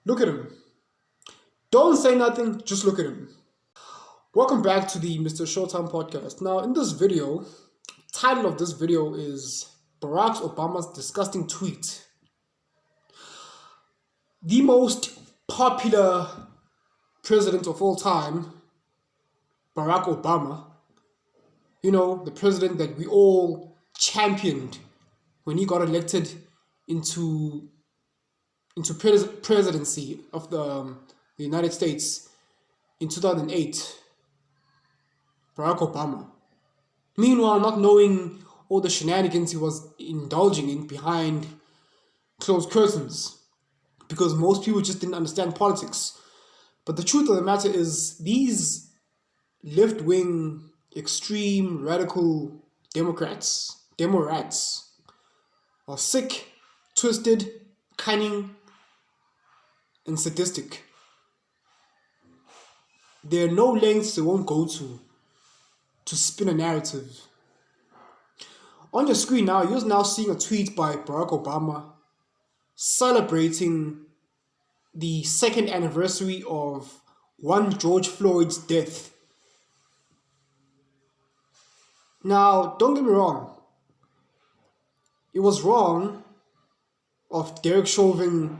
Look at him. Don't say nothing, just look at him. Welcome back to the Mr. Showtime podcast. Now, in this video, title of this video is Barack Obama's disgusting tweet. The most popular president of all time, Barack Obama, the president that we all championed when he got elected into presidency of the United States in 2008, Barack Obama. Meanwhile, not knowing all the shenanigans he was indulging in behind closed curtains, because most people just didn't understand politics. But the truth of the matter is, these left-wing, extreme, radical Democrats are sick, twisted, cunning, and sadistic. There are no lengths they won't go to spin a narrative. On your screen now, you're now seeing a tweet by Barack Obama celebrating the second anniversary of one George Floyd's death. Now, don't get me wrong. It was wrong of Derek Chauvin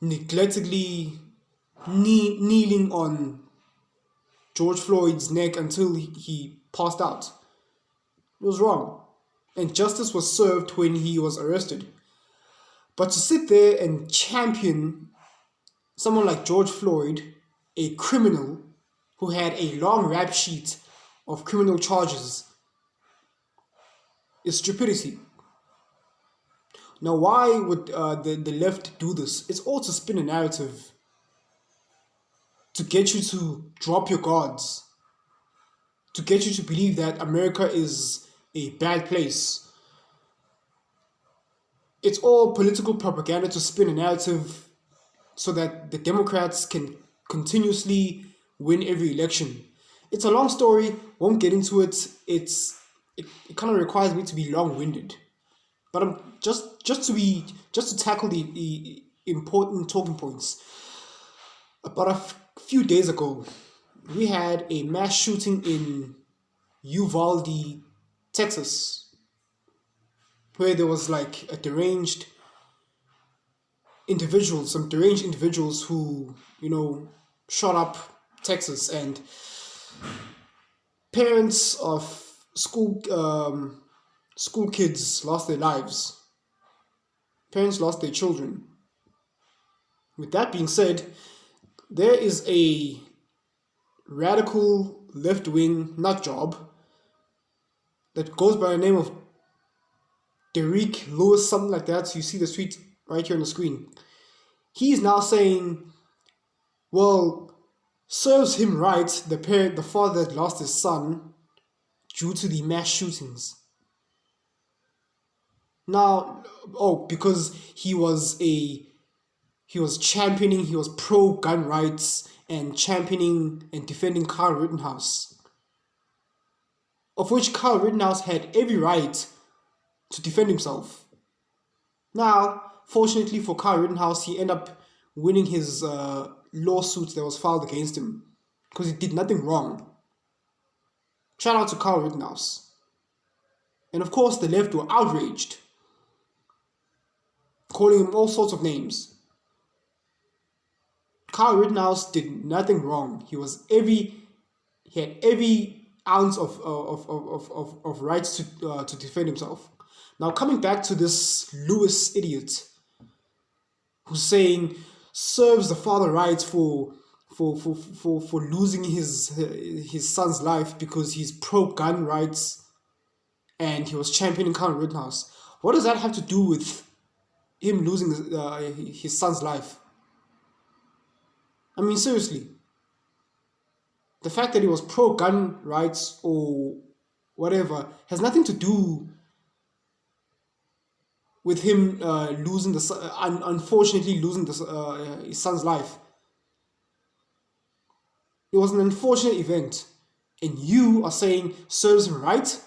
neglectedly kneeling on George Floyd's neck until he passed out. It was wrong. And justice was served when he was arrested. But to sit there and champion someone like George Floyd, a criminal who had a long rap sheet of criminal charges, is stupidity. Now, why would the left do this? It's all to spin a narrative, to get you to drop your guards, to get you to believe that America is a bad place. It's all political propaganda to spin a narrative so that the Democrats can continuously win every election. It's a long story, won't get into it. It kind of requires me to be long-winded. But I'm just to tackle the important talking points. About a few days ago, we had a mass shooting in Uvalde, Texas, where there was like some deranged individuals who, shot up Texas, and parents of school kids lost their lives. Parents lost their children. With that being said, there is a radical left-wing nut job that goes by the name of Derek Lewis, something like that. So you see the tweet right here on the screen. He's now saying, well, serves him right, the father that lost his son due to the mass shootings. Now, because he was pro-gun rights and championing and defending Kyle Rittenhouse, of which Kyle Rittenhouse had every right to defend himself. Now, fortunately for Kyle Rittenhouse, he ended up winning his lawsuit that was filed against him because he did nothing wrong. Shout out to Kyle Rittenhouse. And of course, the left were outraged, calling him all sorts of names. Kyle Rittenhouse did nothing wrong. He had every ounce of rights to defend himself. Now, coming back to this Lewis idiot who's saying serves the father rights for losing his son's life because he's pro-gun rights and he was championing Kyle Rittenhouse. What does that have to do with him losing his son's life? I mean, seriously. The fact that he was pro-gun rights or whatever has nothing to do with him unfortunately losing his son's life. It was an unfortunate event, and you are saying serves him right?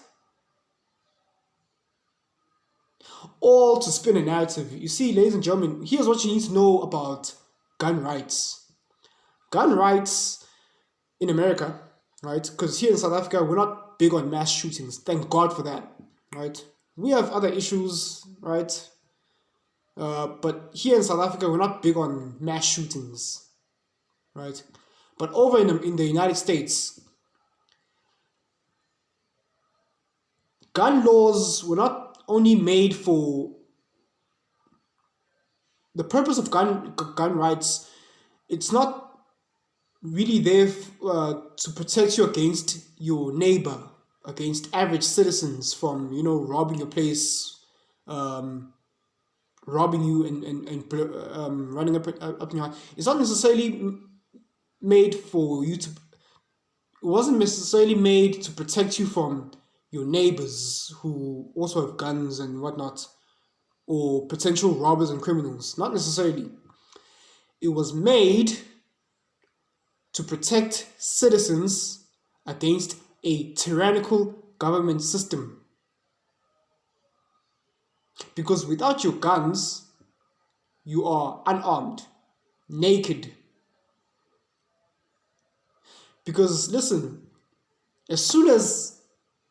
All to spin a narrative. You see, ladies and gentlemen, here's what you need to know about gun rights. Gun rights in America, right? Because here in South Africa, we're not big on mass shootings. Thank God for that, right? We have other issues, right? But here in South Africa, we're not big on mass shootings, right? But over in the United States, gun laws were not only made for the purpose of gun rights. It's not really there to protect you against your neighbor, against average citizens from robbing your place, robbing you and running up in your house. It's not necessarily made for you to. It wasn't necessarily made to protect you from your neighbors who also have guns and whatnot, or potential robbers and criminals. Not necessarily. It was made to protect citizens against a tyrannical government system. Because without your guns, you are unarmed, naked. Because listen, as soon as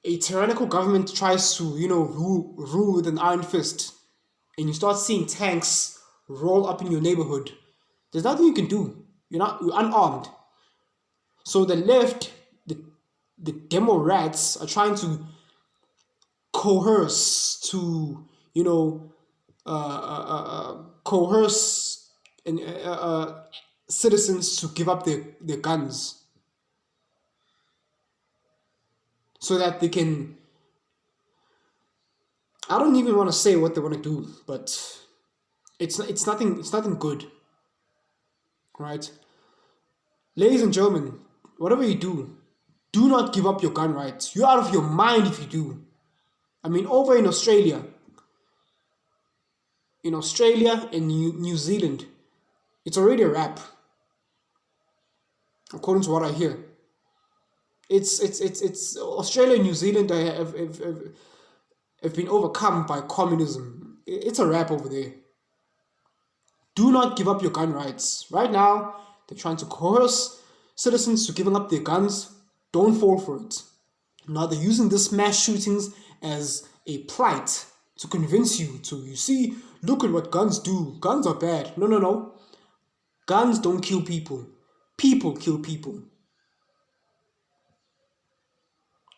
a tyrannical government tries to, rule with an iron fist, and you start seeing tanks roll up in your neighborhood, there's nothing you can do. You're unarmed. So the left, the demo rats are trying to coerce coerce and citizens to give up their guns, so that they can. I don't even want to say what they want to do, but it's nothing good, right? Ladies and gentlemen, whatever you do not give up your gun rights. You're out of your mind if you do. I mean, over in Australia and New Zealand, it's already a wrap, according to what I hear. It's Australia and New Zealand have been overcome by communism. It's a wrap over there. Do not give up your gun rights. Right now, they're trying to coerce citizens to giving up their guns. Don't fall for it. Now they're using this mass shootings as a plight to convince you to, look at what guns do. Guns are bad. No. Guns don't kill people. People kill people.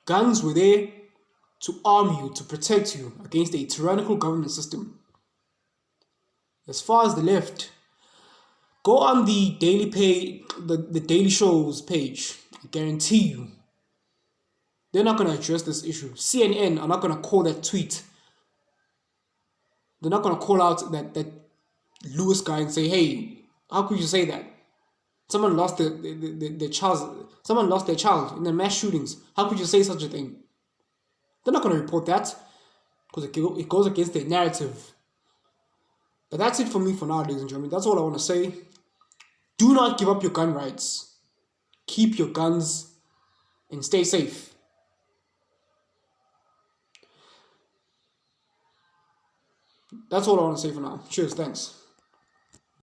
Guns were there to arm you, to protect you against a tyrannical government system. As far as the left, go on the the Daily Show's page. I guarantee you, they're not going to address this issue. CNN are not going to call that tweet. They're not going to call out that Lewis guy and say, "Hey, how could you say that? Someone lost their child. Someone lost their child in the mass shootings. How could you say such a thing?" They're not going to report that because it goes against their narrative. But that's it for me for now, ladies and gentlemen. That's all I want to say. Do not give up your gun rights. Keep your guns and stay safe. That's all I want to say for now. Cheers, thanks.